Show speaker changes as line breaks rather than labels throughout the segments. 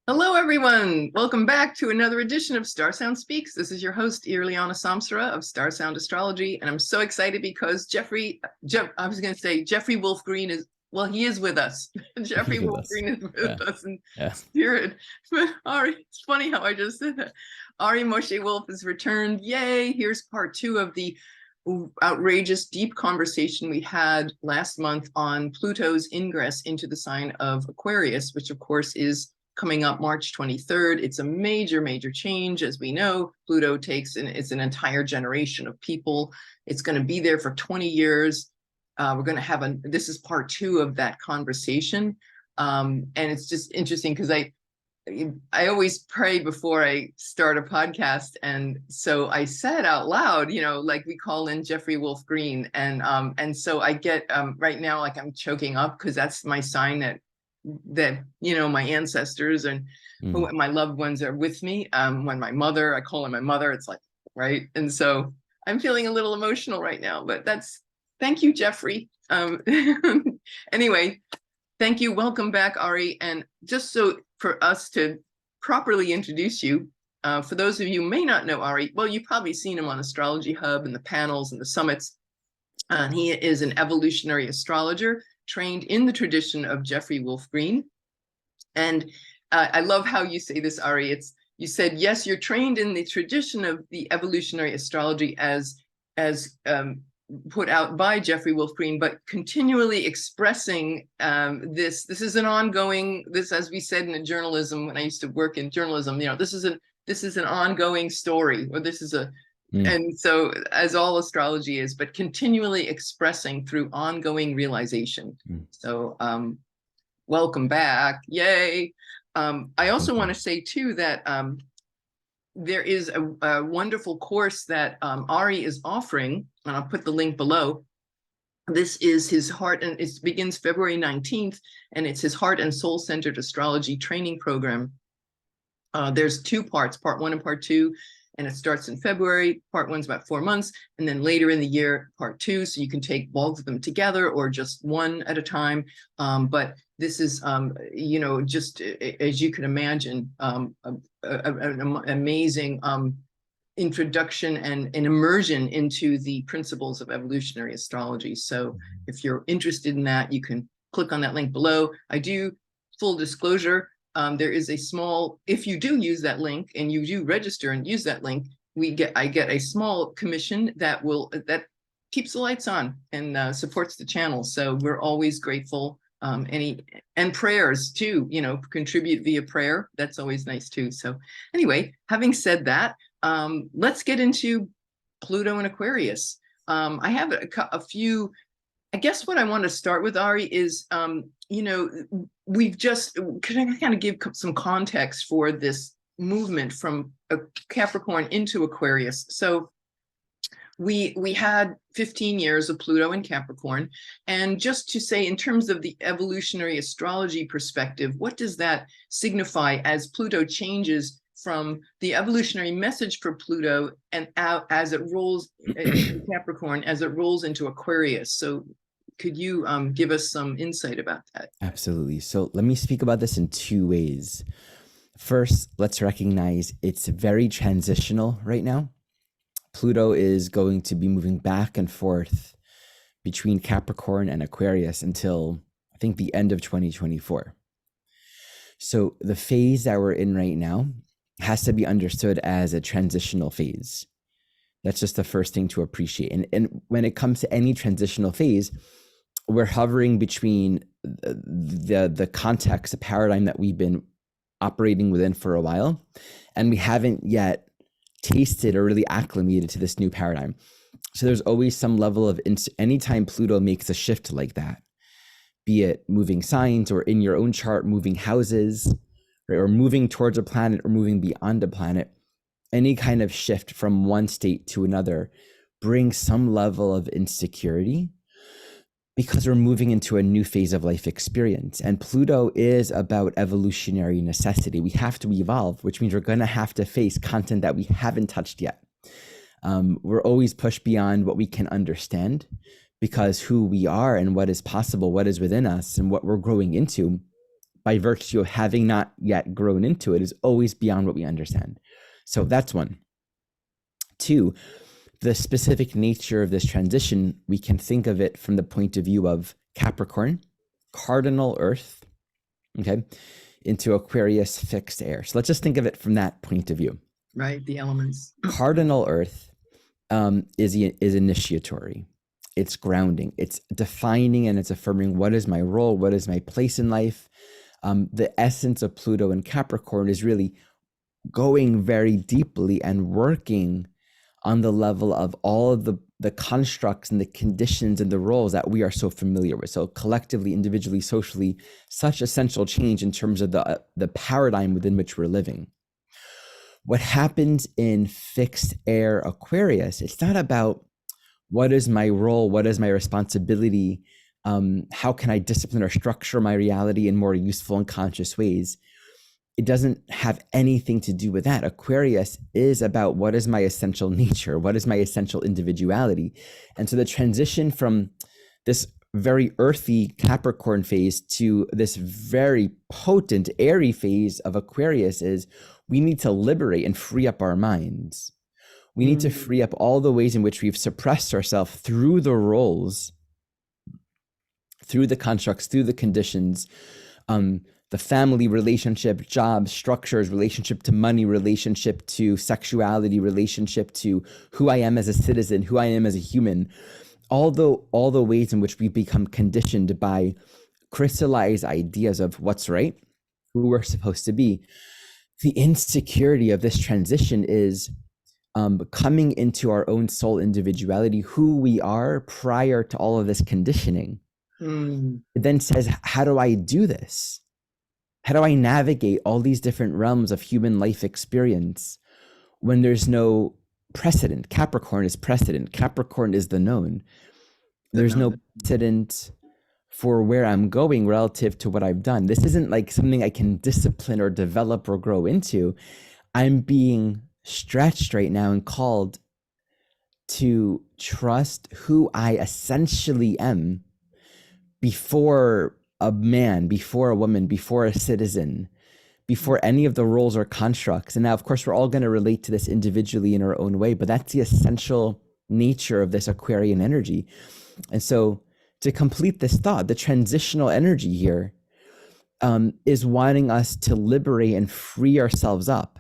Hello, everyone. Welcome back to another edition of StarSound Speaks. This is your host, Irlianna Samsara of StarSound Astrology. And I'm so excited because Jeffrey Wolfe Green is, well, he is with us. Jeffrey Wolfe Green is with us in spirit. But Ari, it's funny how I just said that. Ari Moshe Wolfe has returned. Yay. Here's part 2 of the outrageous deep conversation we had last month on Pluto's ingress into the sign of Aquarius, which of course is coming up March 23rd. It's a major, major change. As we know, Pluto it's an entire generation of people. It's going to be there for 20 years. We're going to have this is part 2 of that conversation. And it's just interesting because I always pray before I start a podcast. And so I said out loud, like we call in Jeffrey Wolfe Green. And so I get right now, like I'm choking up because that's my sign that my ancestors and my loved ones are with me. When I call her my mother, it's like, right. And so I'm feeling a little emotional right now, but thank you, Jeffrey. Anyway, thank you. Welcome back, Ari. And just so for us to properly introduce you, for those of you who may not know Ari, well, you've probably seen him on Astrology Hub and the panels and the summits. He is an evolutionary astrologer trained in the tradition of Jeffrey Wolfe Green. And I love how you say this, Ari. You said, yes, you're trained in the tradition of the evolutionary astrology as put out by Jeffrey Wolfe Green, but continually expressing this is an ongoing, as we said in journalism, when I used to work in journalism, this is an ongoing story, or this is and so as all astrology is, but continually expressing through ongoing realization. So welcome back. Yay. I also want to say too that there is a wonderful course that Ari is offering, and I'll put the link below. This is his heart, and it begins February 19th, and it's his Heart and Soul-Centered Astrology training program. There's 2 parts, part 1 and part 2. And it starts in February. Part 1's about 4 months. And then later in the year, part 2. So you can take both of them together or just one at a time. But this is, just as you can imagine, an amazing introduction and an immersion into the principles of evolutionary astrology. So if you're interested in that, you can click on that link below. I do, full disclosure, there is a small, if you do use that link and you do register and use that link, I get a small commission that keeps the lights on and supports the channel. So we're always grateful. And prayers too, contribute via prayer. That's always nice too. So anyway, having said that, let's get into Pluto and Aquarius. I have a few. I guess what I want to start with, Ari, is, we've just kind of give some context for this movement from a Capricorn into Aquarius. So we had 15 years of Pluto in Capricorn. And just to say, in terms of the evolutionary astrology perspective, what does that signify as Pluto changes from the evolutionary message for Pluto and out as it rolls in Capricorn, as it rolls into Aquarius? So could you give us some insight about that?
Absolutely. So let me speak about this in 2 ways. First, let's recognize it's very transitional right now. Pluto is going to be moving back and forth between Capricorn and Aquarius until I think the end of 2024. So the phase that we're in right now has to be understood as a transitional phase. That's just the first thing to appreciate. And when it comes to any transitional phase, we're hovering between the context, the paradigm that we've been operating within for a while, and we haven't yet tasted or really acclimated to this new paradigm. So there's always some level of, anytime Pluto makes a shift like that, be it moving signs or in your own chart, moving houses, right, or moving towards a planet or moving beyond a planet, any kind of shift from one state to another brings some level of insecurity because we're moving into a new phase of life experience. And Pluto is about evolutionary necessity. We have to evolve, which means we're going to have to face content that we haven't touched yet. We're always pushed beyond what we can understand, because who we are and what is possible, what is within us and what we're growing into by virtue of having not yet grown into it, is always beyond what we understand. So that's one. Two, the specific nature of this transition, we can think of it from the point of view of Capricorn, cardinal Earth, okay, into Aquarius, fixed air. So let's just think of it from that point of view.
Right, the elements.
Cardinal Earth is initiatory. It's grounding. It's defining and it's affirming what is my role, what is my place in life. The essence of Pluto and Capricorn is really going very deeply and working on the level of all of the constructs and the conditions and the roles that we are so familiar with. So collectively, individually, socially, such essential change in terms of the paradigm within which we're living. What happens in fixed air Aquarius, it's not about what is my role, what is my responsibility, how can I discipline or structure my reality in more useful and conscious ways. It doesn't have anything to do with that. Aquarius is about what is my essential nature, what is my essential individuality. And so the transition from this very earthy Capricorn phase to this very potent airy phase of Aquarius is we need to liberate and free up our minds. We need to free up all the ways in which we've suppressed ourselves through the roles, through the constructs, through the conditions, the family relationship, job structures, relationship to money, relationship to sexuality, relationship to who I am as a citizen, who I am as a human, all the ways in which we become conditioned by crystallized ideas of what's right, who we're supposed to be. The insecurity of this transition is coming into our own soul individuality, who we are prior to all of this conditioning. It then says, how do I do this? How do I navigate all these different realms of human life experience when there's no precedent? Capricorn is precedent. Capricorn is the known. There's no precedent for where I'm going relative to what I've done. This isn't like something I can discipline or develop or grow into. I'm being stretched right now and called to trust who I essentially am before a man, before a woman, before a citizen, before any of the roles or constructs. And now, of course, we're all going to relate to this individually in our own way, but that's the essential nature of this Aquarian energy. And so to complete this thought, the transitional energy here is wanting us to liberate and free ourselves up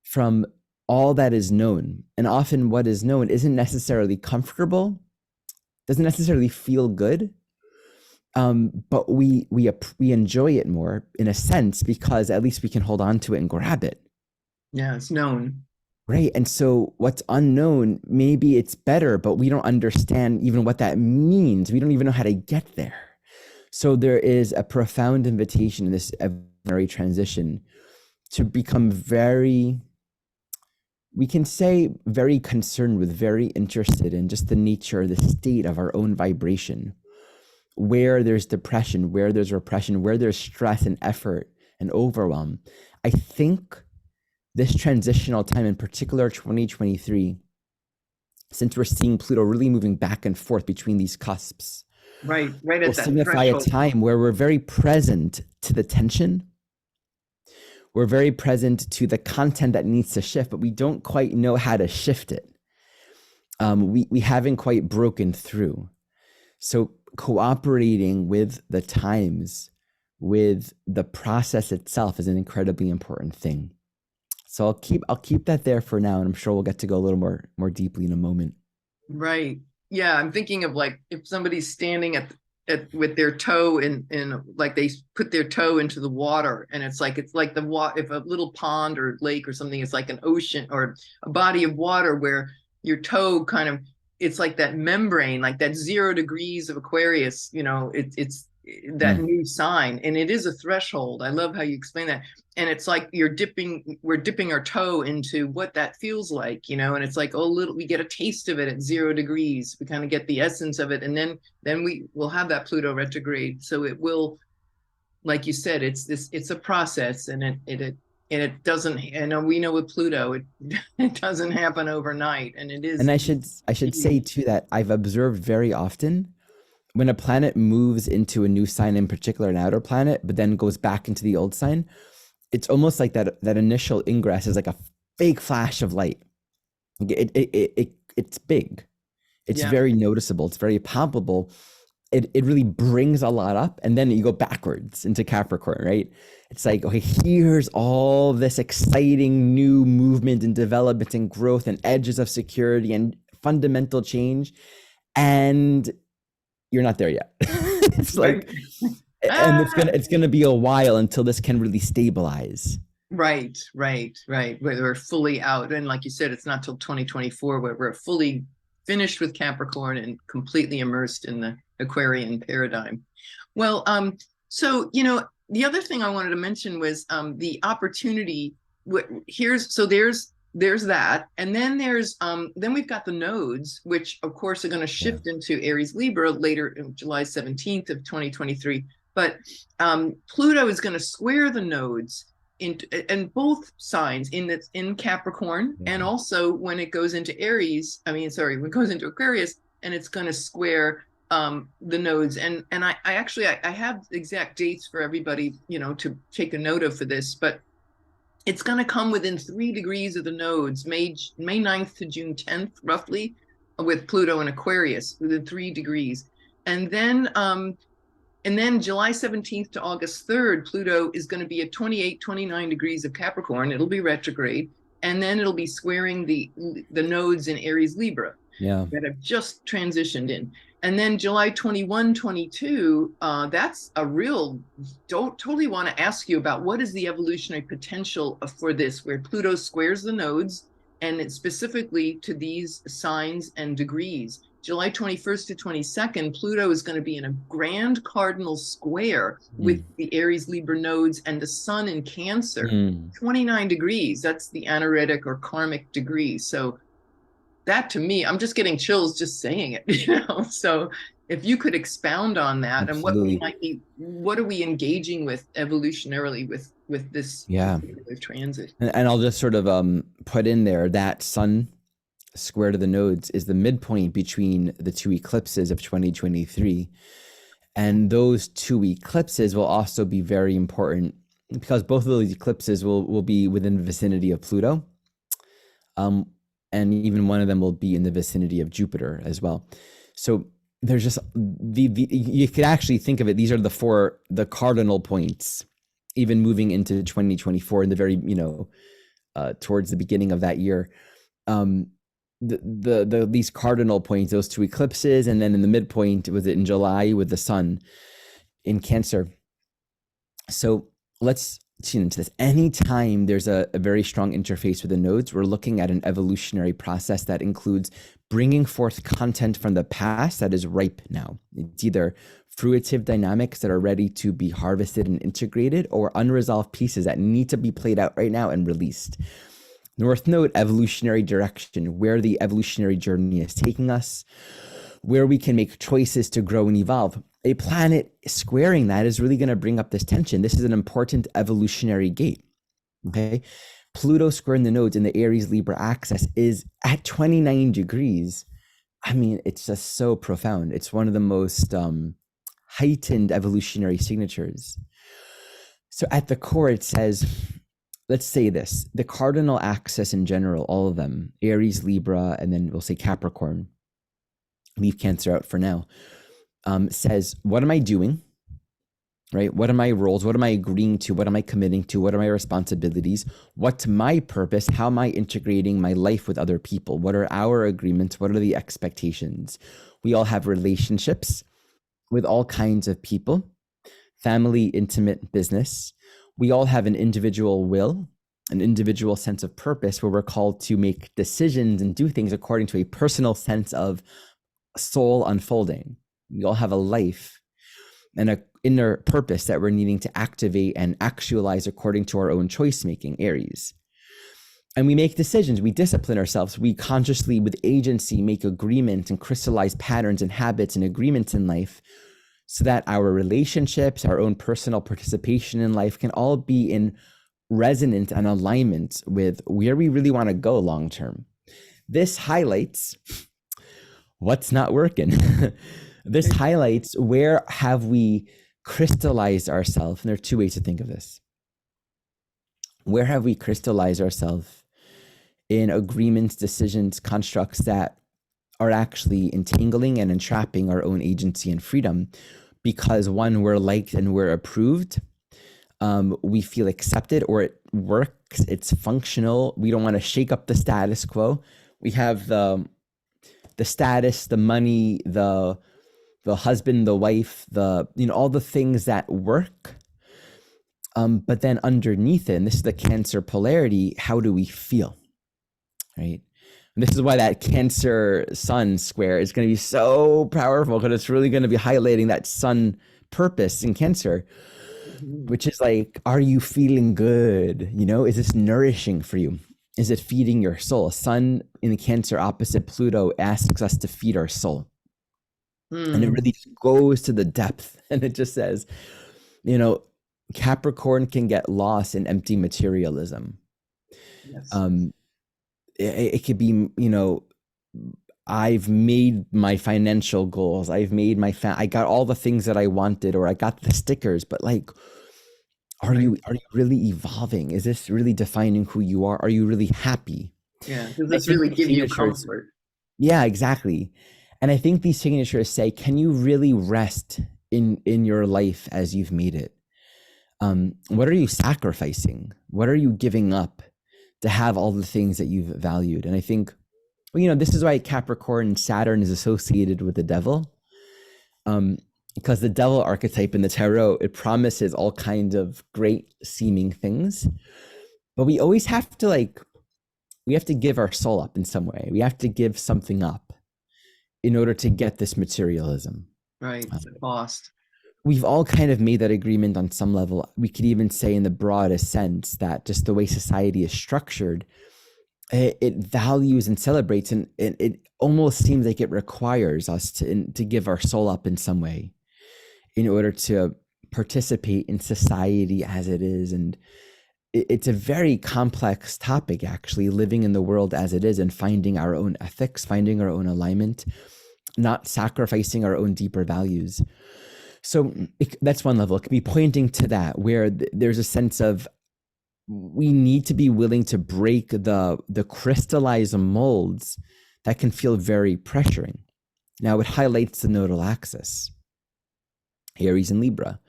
from all that is known. And often what is known isn't necessarily comfortable, doesn't necessarily feel good, but we enjoy it more in a sense because at least we can hold on to it and grab it.
Yeah, it's known.
Right. And so what's unknown, maybe it's better, but we don't understand even what that means. We don't even know how to get there. So there is a profound invitation in this evolutionary transition to become very, we can say very concerned with, very interested in just the nature, the state of our own vibration, where there's depression, where there's repression, where there's stress and effort and overwhelm. I think this transitional time, in particular 2023, since we're seeing Pluto really moving back and forth between these cusps,
right at
will
that
signify
threshold.
a time where we're very present to the tension. We're very present to the content that needs to shift, but we don't quite know how to shift it. We haven't quite broken through. So cooperating with the times, with the process itself is an incredibly important thing. So I'll keep that there for now, and I'm sure we'll get to go a little more deeply in a moment.
Right. Yeah, I'm thinking of like if somebody's standing at with their toe in like they put their toe into the water, and it's like the water, if a little pond or lake or something, it's like an ocean or a body of water where your toe kind of, it's like that membrane, like that 0 degrees of Aquarius, it's that new sign, and it is a threshold. I love how you explain that. And it's like we're dipping our toe into what that feels like, and it's like, we get a taste of it at 0 degrees. We kind of get the essence of it. And then we will have that Pluto retrograde. So it will, like you said, it's a process, and it doesn't, and we know with Pluto, it doesn't happen overnight. And it is.
And I should say too that I've observed very often when a planet moves into a new sign, in particular an outer planet, but then goes back into the old sign, it's almost like that initial ingress is like a fake flash of light. It's big. It's
Yeah.
very noticeable. It's very palpable. It really brings a lot up, and then you go backwards into Capricorn, right? It's like, okay, here's all this exciting new movement and development and growth and edges of security and fundamental change, and you're not there yet. It's like, and it's gonna be a while until this can really stabilize.
Right. Where we're fully out. And like you said, it's not till 2024 where we're fully finished with Capricorn and completely immersed in the Aquarian paradigm. Well, so, the other thing I wanted to mention was the opportunity. There's that. And then we've got the nodes, which of course are going to shift into Aries Libra later, July 17th of 2023. But Pluto is going to square the nodes in both signs, in Capricorn, and also when it goes into when it goes into Aquarius, and it's going to square the nodes. And I actually have exact dates for everybody, to take a note of for this, but it's going to come within 3 degrees of the nodes, May 9th to June 10th, roughly, with Pluto and Aquarius within 3 degrees. And then July 17th to August 3rd, Pluto is going to be at 29 degrees of Capricorn. It'll be retrograde. And then it'll be squaring the nodes in Aries Libra that have just transitioned in. And then July 21, 22, that's a real, totally want to ask you about what is the evolutionary potential for this, where Pluto squares the nodes, and it's specifically to these signs and degrees. July 21st to 22nd, Pluto is going to be in a Grand Cardinal Square with the Aries Libra nodes and the Sun in Cancer, 29 degrees. That's the anaretic or karmic degree. So that, to me, I'm just getting chills just saying it, So if you could expound on that.
Absolutely.
And what are we engaging with evolutionarily with this particular transit?
And I'll just sort of put in there that Sun square to the nodes is the midpoint between the 2 eclipses of 2023. And those 2 eclipses will also be very important because both of those eclipses will be within the vicinity of Pluto. And even one of them will be in the vicinity of Jupiter as well. So there's just you could actually think of it, these are the cardinal points, even moving into 2024 in the very, towards the beginning of that year. These cardinal points, those 2 eclipses, and then in the midpoint was it in July with the Sun in Cancer. So let's tune into this. Anytime there's a very strong interface with the nodes, we're looking at an evolutionary process that includes bringing forth content from the past that is ripe now. It's either fruitive dynamics that are ready to be harvested and integrated, or unresolved pieces that need to be played out right now and released. North Node, evolutionary direction, where the evolutionary journey is taking us, where we can make choices to grow and evolve. A planet squaring that is really going to bring up this tension. This is an important evolutionary gate. Okay. Pluto squaring the nodes in the Aries Libra axis is at 29 degrees. I mean, it's just so profound. It's one of the most heightened evolutionary signatures. So at the core, it says, let's say this, the cardinal axis in general, all of them, Aries, Libra, and then we'll say Capricorn, leave Cancer out for now, says, what am I doing, right? What are my roles? What am I agreeing to? What am I committing to? What are my responsibilities? What's my purpose? How am I integrating my life with other people? What are our agreements? What are the expectations? We all have relationships with all kinds of people, family, intimate, business. We all have an individual will, an individual sense of purpose where we're called to make decisions and do things according to a personal sense of soul unfolding. We all have a life and an inner purpose that we're needing to activate and actualize according to our own choice making, Aries. And we make decisions, we discipline ourselves, we consciously, with agency, make agreements and crystallize patterns and habits and agreements in life so that our relationships, our own personal participation in life can all be in resonance and alignment with where we really want to go long term. This highlights what's not working. This highlights where have we crystallized ourselves. And there are two ways to think of this. Where have we crystallized ourselves in agreements, decisions, constructs that are actually entangling and entrapping our own agency and freedom? Because one, we're liked and we're approved. We feel accepted, or it works, it's functional. We don't want to shake up the status quo. We have the status, the money, the husband, the wife, all the things that work. But then underneath it, and this is the Cancer polarity, how do we feel, right? And this is why that Cancer Sun square is going to be so powerful, because it's really going to be highlighting that Sun purpose in Cancer, which is like, are you feeling good? Is this nourishing for you? Is it feeding your soul? Sun in the Cancer opposite Pluto asks us to feed our soul. And it really goes to the depth. And it just says, Capricorn can get lost in empty materialism.
Yes.
It could be, I've made my financial goals. I've made I got all the things that I wanted, or I got the stickers, but like, are you really evolving? Is this really defining who you are? Are you really happy?
Yeah. Does this really give you comfort?
Yeah, exactly. And I think these signatures say, can you really rest in your life as you've made it? What are you sacrificing? What are you giving up to have all the things that you've valued? And I think, this is why Capricorn Saturn is associated with the devil. Because the devil archetype in the tarot, it promises all kinds of great seeming things, but we always have to we have to give our soul up in some way. We have to give something up in order to get this materialism.
Right, the cost.
We've all kind of made that agreement on some level. We could even say in the broadest sense that just the way society is structured, it values and celebrates, and it almost seems like it requires us to give our soul up in some way in order to participate in society as it is. And it's a very complex topic, actually, living in the world as it is and finding our own ethics, finding our own alignment, not sacrificing our own deeper values. So that's one level. It could be pointing to that, where there's a sense of we need to be willing to break the crystallized molds that can feel very pressuring. Now, it highlights the nodal axis, Aries and Libra,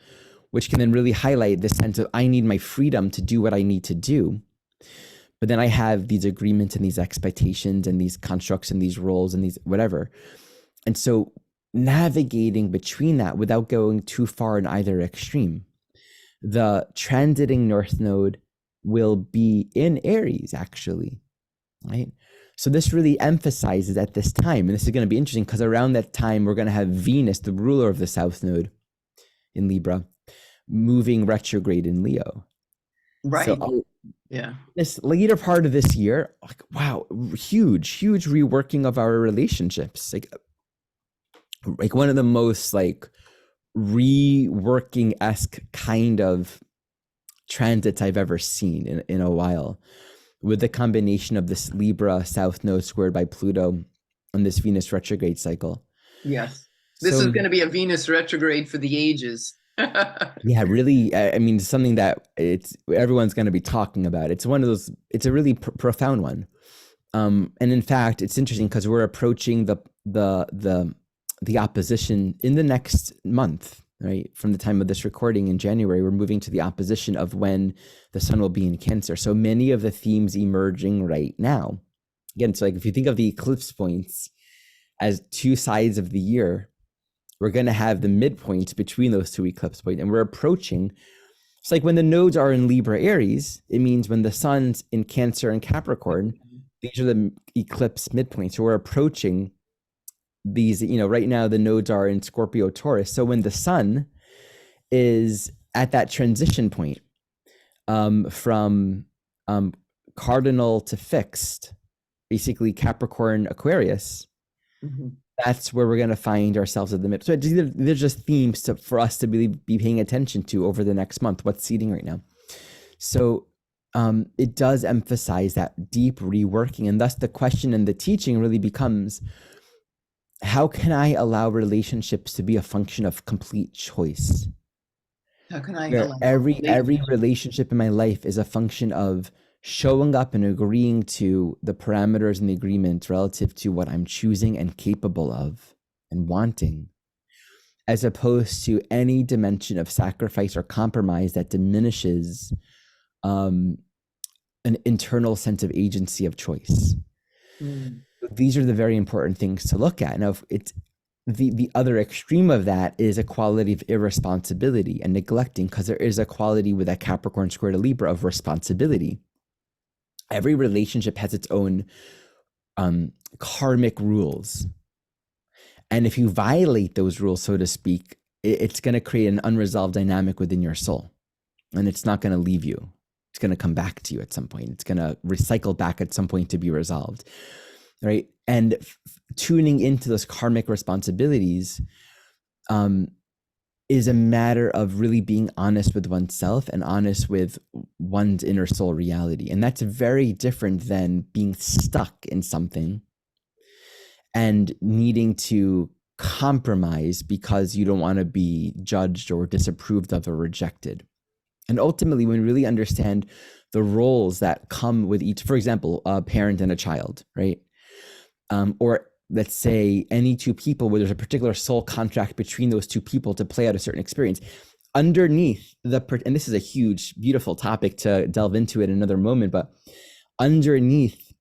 which can then really highlight this sense of I need my freedom to do what I need to do. But then I have these agreements and these expectations and these constructs and these roles and these whatever. And so navigating between that without going too far in either extreme. The transiting North Node will be in Aries, actually, right? So this really emphasizes at this time, and this is going to be interesting because around that time, we're going to have Venus, the ruler of the South Node in Libra, moving retrograde in Leo.
Right.
So,
yeah.
This later part of this year, wow, huge reworking of our relationships. Like one of the most reworking-esque kind of transits I've ever seen in a while, with the combination of this Libra South Node squared by Pluto and this Venus retrograde cycle.
Yes. This is going to be a Venus retrograde for the ages.
Yeah, really. I mean, something that everyone's going to be talking about. It's one of those, it's a really profound one. And in fact, it's interesting because we're approaching the opposition in the next month, right? From the time of this recording in January, we're moving to the opposition of when the sun will be in Cancer. So many of the themes emerging right now. Again, so if you think of the eclipse points as two sides of the year, we're going to have the midpoint between those two eclipse points. And we're approaching, it's like when the nodes are in Libra Aries, it means when the sun's in Cancer and Capricorn, these are the eclipse midpoints. So we're approaching these, right now the nodes are in Scorpio Taurus. So when the sun is at that transition point from cardinal to fixed, basically Capricorn Aquarius, that's where we're going to find ourselves at the mid. So they're just themes for us to be paying attention to over the next month, what's seeding right now. So it does emphasize that deep reworking, and thus the question and the teaching really becomes, how can I allow relationships to be a function of complete choice?
How can I
Where
allow
every
relationship?
relationship in my life is a function of showing up and agreeing to the parameters and the agreement relative to what I'm choosing and capable of and wanting, as opposed to any dimension of sacrifice or compromise that diminishes um, an internal sense of agency of choice.
Mm.
These are the very important things to look at. Now, if it's the other extreme of that is a quality of irresponsibility and neglecting, because there is a quality with that Capricorn square to Libra of responsibility. Every relationship has its own karmic rules. And if you violate those rules, so to speak, it's going to create an unresolved dynamic within your soul. And it's not going to leave you. It's going to come back to you at some point. It's going to recycle back at some point to be resolved. Right. And tuning into those karmic responsibilities is a matter of really being honest with oneself and honest with one's inner soul reality. And that's very different than being stuck in something and needing to compromise because you don't want to be judged or disapproved of or rejected. And ultimately, when we really understand the roles that come with each, for example, a parent and a child, right? Or let's say any two people where there's a particular soul contract between those two people to play out a certain experience. Underneath and this is a huge, beautiful topic to delve into at another moment, but underneath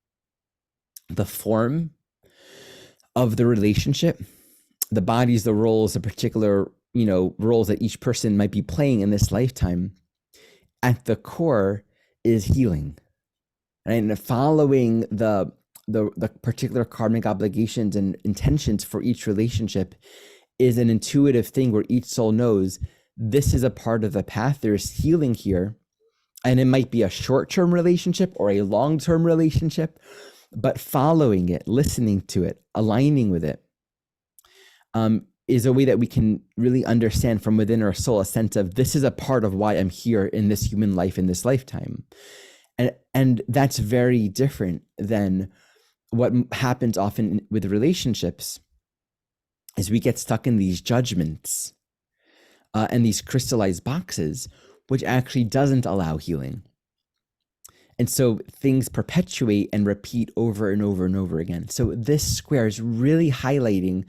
the form of the relationship, the bodies, the roles, the particular, roles that each person might be playing in this lifetime, at the core is healing, right? And following the particular karmic obligations and intentions for each relationship is an intuitive thing where each soul knows this is a part of the path. There's healing here. And it might be a short-term relationship or a long-term relationship, but following it, listening to it, aligning with it, is a way that we can really understand from within our soul a sense of this is a part of why I'm here in this human life, in this lifetime. And that's very different than what happens often with relationships is we get stuck in these judgments and these crystallized boxes, which actually doesn't allow healing. And so things perpetuate and repeat over and over and over again. So this square is really highlighting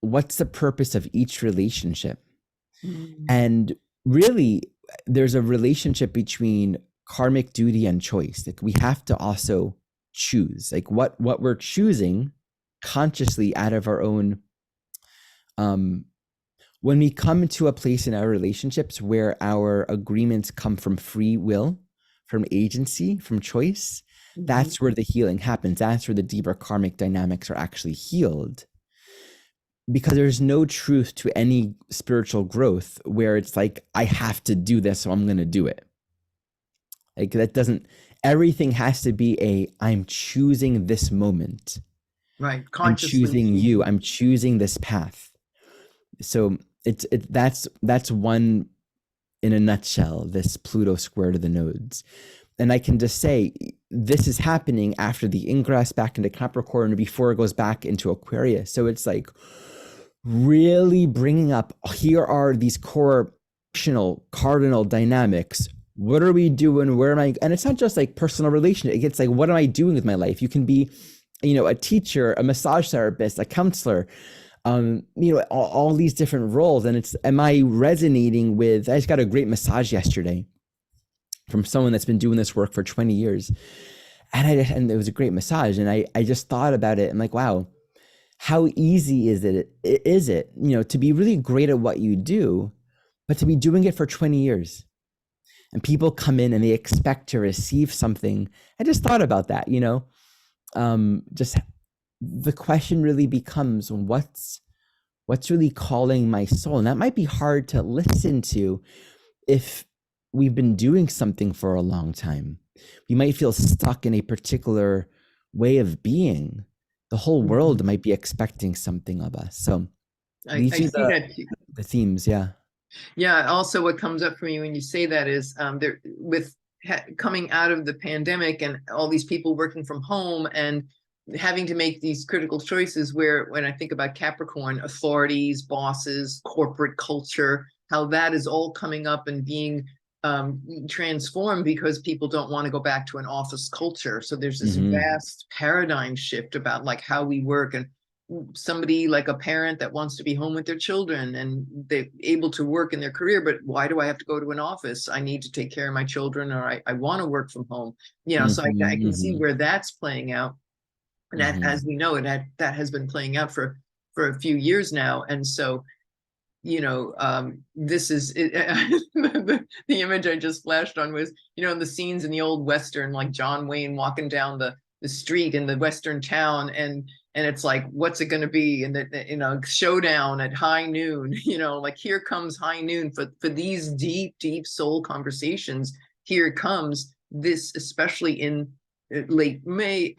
what's the purpose of each relationship.
Mm.
And really, there's a relationship between karmic duty and choice. Like we have to also choose, like what we're choosing consciously out of our own. When we come to a place in our relationships where our agreements come from free will, from agency, from choice, that's where the healing happens. That's where the deeper karmic dynamics are actually healed. Because there's no truth to any spiritual growth where it's like, I have to do this, so I'm going to do it. Like that doesn't, everything has to be I'm choosing this moment.
Right.
I'm
Consciously
choosing you. I'm choosing this path. So that's one in a nutshell, this Pluto square to the nodes. And I can just say, this is happening after the ingress back into Capricorn before it goes back into Aquarius. So it's like really bringing up, here are these core cardinal dynamics. What are we doing? Where am I? And it's not just like personal relation. It gets like, what am I doing with my life? You can be, a teacher, a massage therapist, a counselor, all these different roles. And am I resonating with, I just got a great massage yesterday from someone that's been doing this work for 20 years. And it was a great massage. And I just thought about it. I'm like, wow, how easy is it, to be really great at what you do, but to be doing it for 20 years. And people come in and they expect to receive something. I just thought about that, just the question really becomes what's really calling my soul? And that might be hard to listen to if we've been doing something for a long time. We might feel stuck in a particular way of being. The whole world might be expecting something of us. So these
I see
are
that.
the themes. Yeah.
Yeah. Also, what comes up for me when you say that is there with coming out of the pandemic and all these people working from home and having to make these critical choices where, when I think about Capricorn, authorities, bosses, corporate culture, how that is all coming up and being transformed because people don't want to go back to an office culture. So there's this vast paradigm shift about like how we work, and somebody like a parent that wants to be home with their children and they're able to work in their career, but why do I have to go to an office? I need to take care of my children, or I want to work from home, so I can see where that's playing out. And that, as we know, that has been playing out for a few years now. And so, this is it, the image I just flashed on was, in the scenes in the old Western, like John Wayne walking down the street in the Western town, and it's like, what's it going to be? And the showdown at high noon, like here comes high noon for these deep soul conversations. Here it comes, this, especially in late May,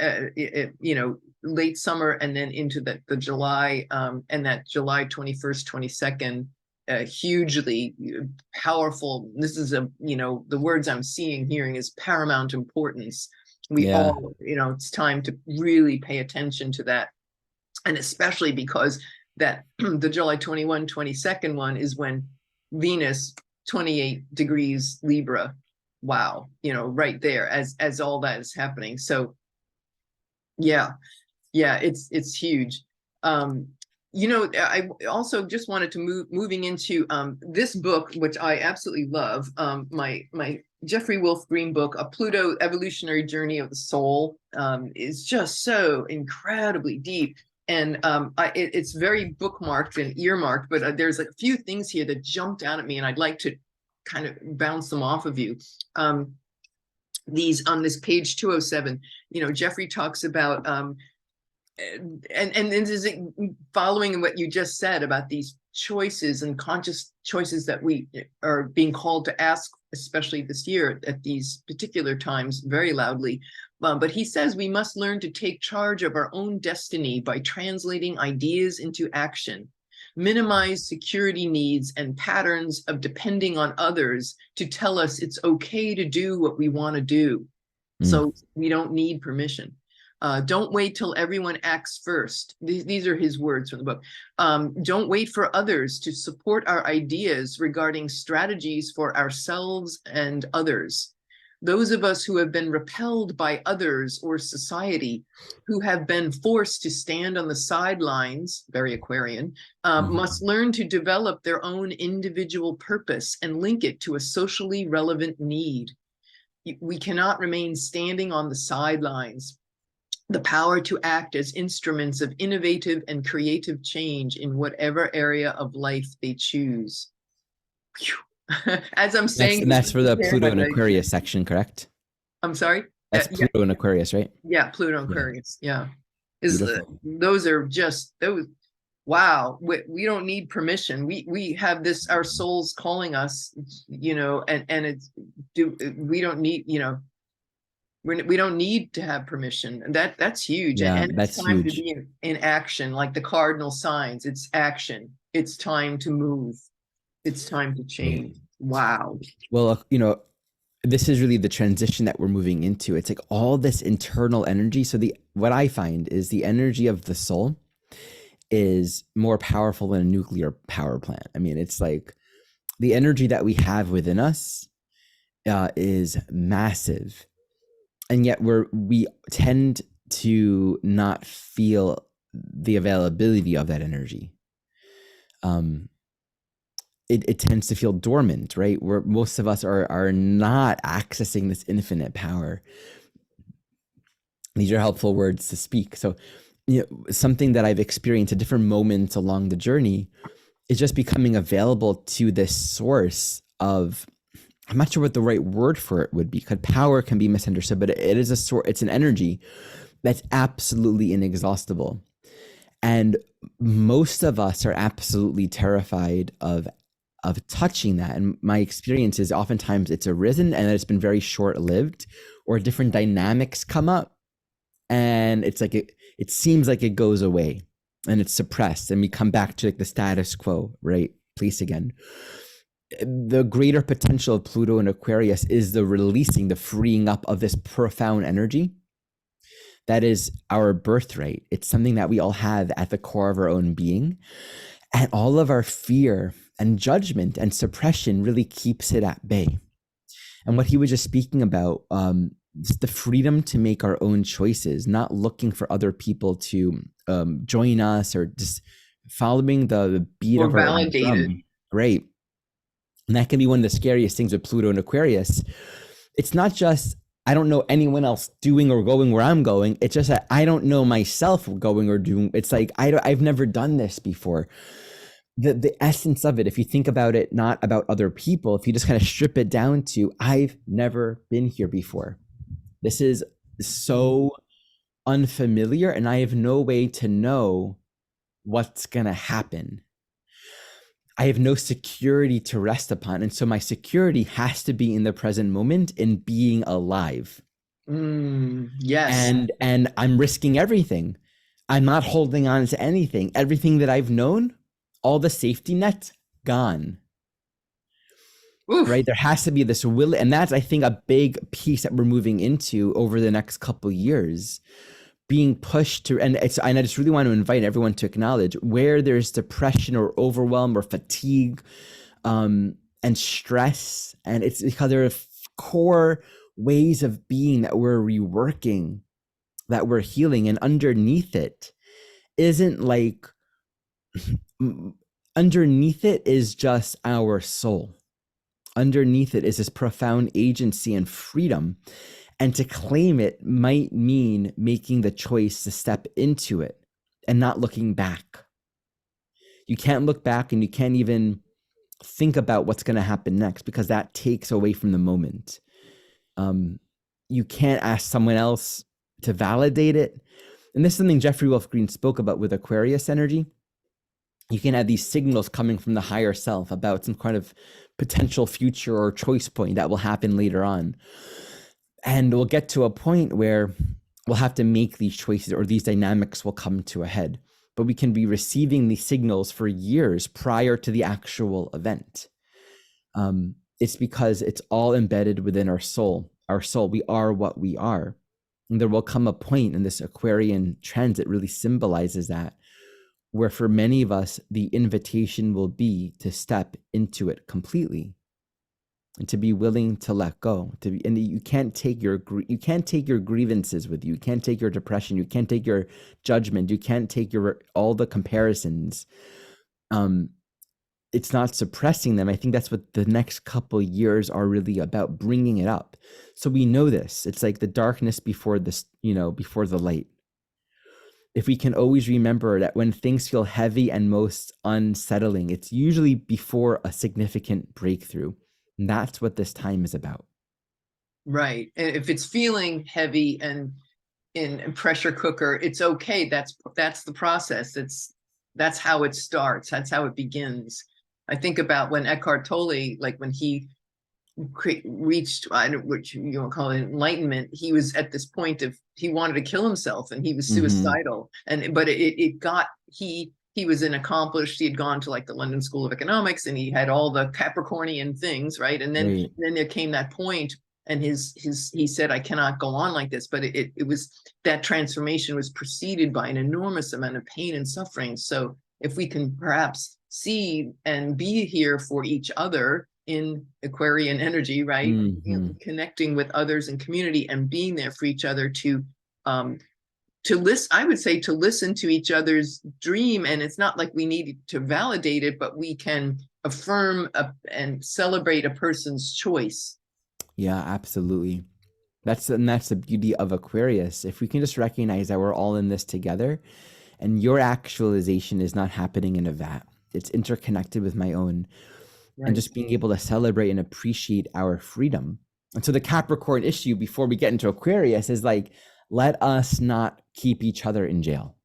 late summer, and then into the July, and that July 21st, 22nd, hugely powerful. This is the words I'm hearing is paramount importance. We all, it's time to really pay attention to that. And especially because that the July 21, 22nd one is when Venus, 28 degrees Libra, wow, right there as all that is happening. So it's huge. I also just wanted to moving into this book, which I absolutely love, my Jeffrey Wolfe Green book, A Pluto Evolutionary Journey of the Soul, is just so incredibly deep. And it's very bookmarked and earmarked, but there's a few things here that jumped out at me, and I'd like to kind of bounce them off of you. These on this page 207, Jeffrey talks about, and this is following what you just said about these choices and conscious choices that we are being called to ask, especially this year at these particular times, very loudly. But he says we must learn to take charge of our own destiny by translating ideas into action, minimize security needs and patterns of depending on others to tell us it's okay to do what we want to do. So we don't need permission. Don't wait till everyone acts first. These are his words from the book. Don't wait for others to support our ideas regarding strategies for ourselves and others. Those of us who have been repelled by others or society, who have been forced to stand on the sidelines, very Aquarian, must learn to develop their own individual purpose and link it to a socially relevant need. We cannot remain standing on the sidelines. The power to act as instruments of innovative and creative change in whatever area of life they choose. As I'm saying,
that's for the Pluto and Aquarius section, correct?
I'm sorry?
That's Pluto and Aquarius, right?
Yeah, Pluto and Aquarius. Yeah. Those are just those. Wow, we don't need permission. We have this, our souls calling us, and it's we don't need, we don't need to have permission. And that's huge. And it's time huge. To be in action, like the cardinal signs. It's action. It's time to move. It's time to change. Wow.
Well, this is really the transition that we're moving into. It's like all this internal energy. So what I find is the energy of the soul is more powerful than a nuclear power plant. I mean, it's like the energy that we have within us is massive. And yet we tend to not feel the availability of that energy. It tends to feel dormant, right? Where most of us are not accessing this infinite power. These are helpful words to speak. So, something that I've experienced at different moments along the journey is just becoming available to this source of, I'm not sure what the right word for it would be, because power can be misunderstood, but it is it's an energy that's absolutely inexhaustible. And most of us are absolutely terrified of touching that. And my experience is oftentimes it's arisen and it's been very short-lived, or different dynamics come up and it's like it seems like it goes away and it's suppressed, and we come back to like the status quo, right, place again. The greater potential of Pluto and Aquarius is the releasing, the freeing up of this profound energy That is our birthright. It's something that we all have at the core of our own being. And all of our fear and judgment and suppression really keeps it at bay. And what he was just speaking about, the freedom to make our own choices, not looking for other people to join us or just following the beat
Or
of our own
validated.
drum. Right. And that can be one of the scariest things with Pluto and Aquarius. It's not just, I don't know anyone else doing or going where I'm going. It's just that I don't know myself going or doing. It's like, I've never done this before. The essence of it, if you think about it, not about other people, if you just kind of strip it down to, I've never been here before. This is so unfamiliar and I have no way to know what's going to happen. I have no security to rest upon. And so my security has to be in the present moment in being alive.
Yes.
And I'm risking everything. I'm not holding on to anything. Everything that I've known, all the safety nets, gone.
Oof.
Right? There has to be this will. And that's, I think, a big piece that we're moving into over the next couple of years. Being pushed to, and I just really want to invite everyone to acknowledge where there's depression or overwhelm or fatigue and stress. And it's because there are core ways of being that we're reworking, that we're healing. And underneath it isn't like, underneath it is just our soul. Underneath it is this profound agency and freedom. And to claim it might mean making the choice to step into it and not looking back. You can't look back and you can't even think about what's going to happen next because that takes away from the moment. You can't ask someone else to validate it. And this is something Jeffrey Wolf Green spoke about with Aquarius energy. You can have these signals coming from the higher self about some kind of potential future or choice point that will happen later on. And we'll get to a point where we'll have to make these choices or these dynamics will come to a head. But we can be receiving these signals for years prior to the actual event. It's because it's all embedded within our soul. Our soul, we are what we are. And there will come a point, and this Aquarian transit really symbolizes that, where for many of us, the invitation will be to step into it completely. And to be willing to let go, and you can't take your grievances with you. You can't take your depression. You can't take your judgment. You can't take all the comparisons. It's not suppressing them. I think that's what the next couple of years are really about, bringing it up. So we know this. It's like the darkness before this, before the light. If we can always remember that when things feel heavy and most unsettling, it's usually before a significant breakthrough. And that's what this time is about.
Right. And if it's feeling heavy and in a pressure cooker, it's okay. That's the process. That's how it starts. That's how it begins. I think about when Eckhart Tolle, like when he reached, which you want to call it enlightenment, he was at this point of, he wanted to kill himself and he was suicidal. But he was an accomplished, he had gone to like the London School of Economics and he had all the Capricornian things, right? And then there came that point and he said, I cannot go on like this. But it was, that transformation was preceded by an enormous amount of pain and suffering. So if we can perhaps see and be here for each other in Aquarian energy, right? Connecting with others in community and being there for each other to listen, I would say, to listen to each other's dream. And it's not like we need to validate it, but we can affirm and celebrate a person's choice.
Yeah, absolutely. That's the beauty of Aquarius. If we can just recognize that we're all in this together and your actualization is not happening in a vat, it's interconnected with my own. Right. And just being able to celebrate and appreciate our freedom. And so the Capricorn issue before we get into Aquarius is like, let us not keep each other in jail.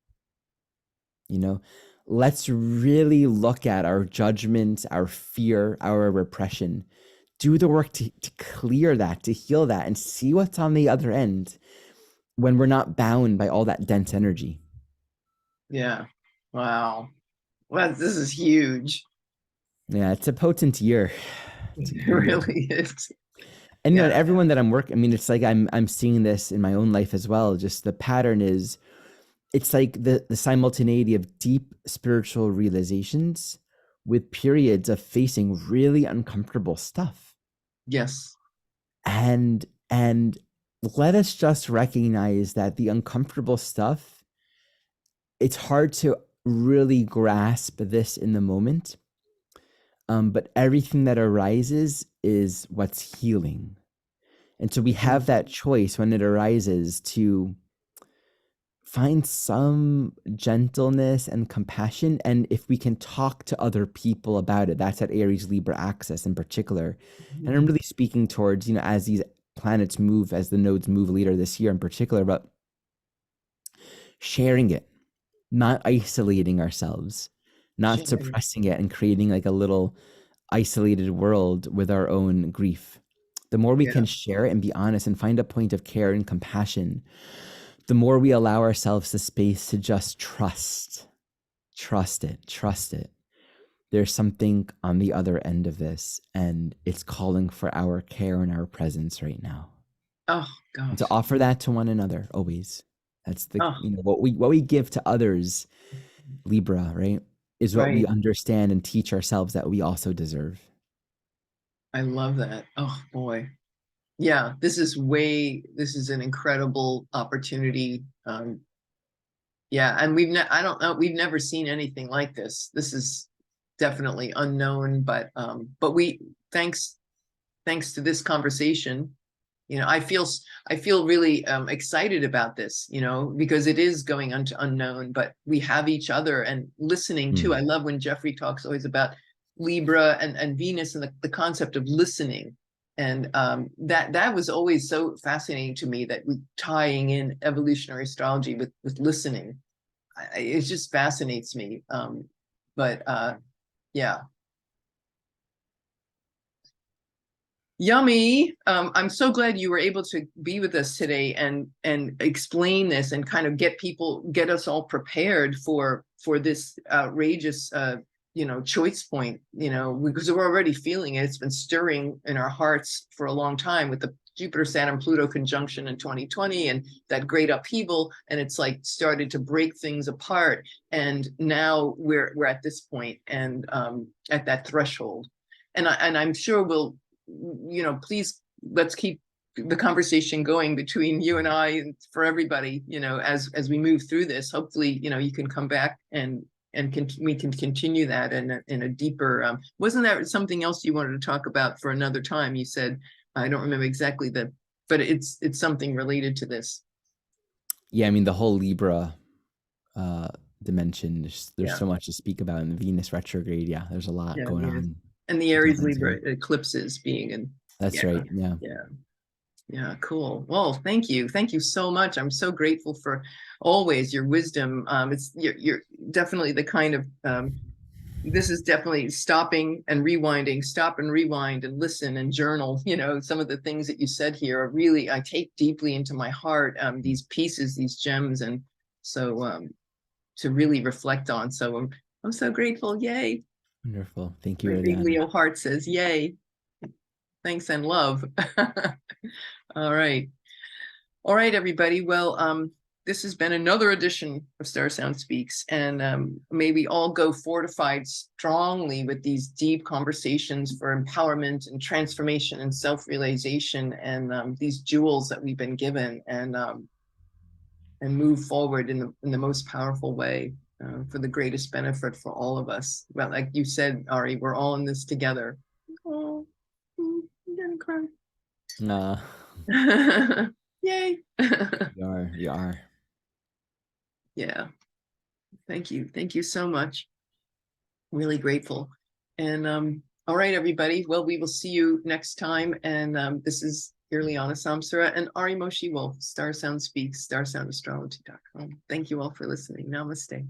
Let's really look at our judgments, our fear, our repression, do the work to clear that, to heal that, and see what's on the other end when we're not bound by all that dense energy.
Yeah. Wow. Well, this is huge.
Yeah, it's a potent year.
It really is.
And you know,
Yeah.
and everyone that I'm working, I mean, it's like I'm seeing this in my own life as well. Just the pattern is, it's like the simultaneity of deep spiritual realizations with periods of facing really uncomfortable stuff.
Yes.
And let us just recognize that the uncomfortable stuff, it's hard to really grasp this in the moment. But everything that arises is what's healing. And so we have that choice when it arises to find some gentleness and compassion. And if we can talk to other people about it, that's at Aries Libra axis in particular. And I'm really speaking towards, you know, as these planets move, as the nodes move later this year in particular, but sharing it, not isolating ourselves, not
Sharing.
suppressing it and creating like a little isolated world with our own grief. The more we
Yeah.
can share it and be honest and find a point of care and compassion, the more we allow ourselves the space to just trust it. There's something on the other end of this, and it's calling for our care and our presence right now.
Oh
And to
gosh.
offer that to one another always. That's the,
Oh,
you know, what we give to others, Libra, right, is what we
right.
understand and teach ourselves that we also deserve.
I love that. Oh boy. Yeah, this is an incredible opportunity. Yeah, and I don't know, we've never seen anything like this. This is definitely unknown, but we thanks to this conversation, you know, I feel really excited about this, you know, because it is going on to unknown, but we have each other and listening too. I
Mm.
love when Jeffrey talks always about Libra and Venus and the concept of listening. And that was always so fascinating to me, that we tying in evolutionary astrology with listening. It just fascinates me. But yeah. Yummy. I'm so glad you were able to be with us today and explain this and kind of get us all prepared for this outrageous you know, choice point, you know, because we're already feeling it. It's been stirring in our hearts for a long time with the Jupiter Saturn Pluto conjunction in 2020 and that great upheaval, and it's like started to break things apart, and now we're at this point and at that threshold, and I'm sure we'll, you know, please let's keep the conversation going between you and I and for everybody, you know, as we move through this. Hopefully, you know, you can come back and we can continue that in a deeper. Wasn't that something else you wanted to talk about for another time? You said, I don't remember exactly but it's something related to this.
Yeah, I mean, the whole Libra uh dimension, there's
Yeah,
so much to speak about in the Venus retrograde. Yeah, there's a lot
yeah,
going
yeah.
on
And the
to
Aries
delve into.
Libra eclipses being in.
That's
Yeah,
right. Yeah.
yeah. Yeah, cool. Well, thank you. Thank you so much. I'm so grateful for always your wisdom. It's you're definitely the kind of this is definitely stopping and rewinding, stop and rewind and listen and journal. You know, some of the things that you said here are really, I take deeply into my heart, these pieces, these gems, and so to really reflect on. So I'm so grateful. Yay.
Wonderful. Thank you,
My big
Irlianna.
Leo heart says yay. Thanks and love. All right. All right, everybody. Well, this has been another edition of StarSound Speaks, and may we all go fortified strongly with these deep conversations for empowerment and transformation and self-realization, and these jewels that we've been given, and move forward in the most powerful way for the greatest benefit for all of us. Well, like you said, Ari, we're all in this together. Oh, I'm gonna cry.
Uh,
Yay.
you are. You are.
Yeah. Thank you. Thank you so much. Really grateful. And all right, everybody. Well, we will see you next time. And this is Irlianna Samsara and Ari Moshe Wolfe, StarSound Speaks, StarSoundastrology.com. Thank you all for listening. Namaste.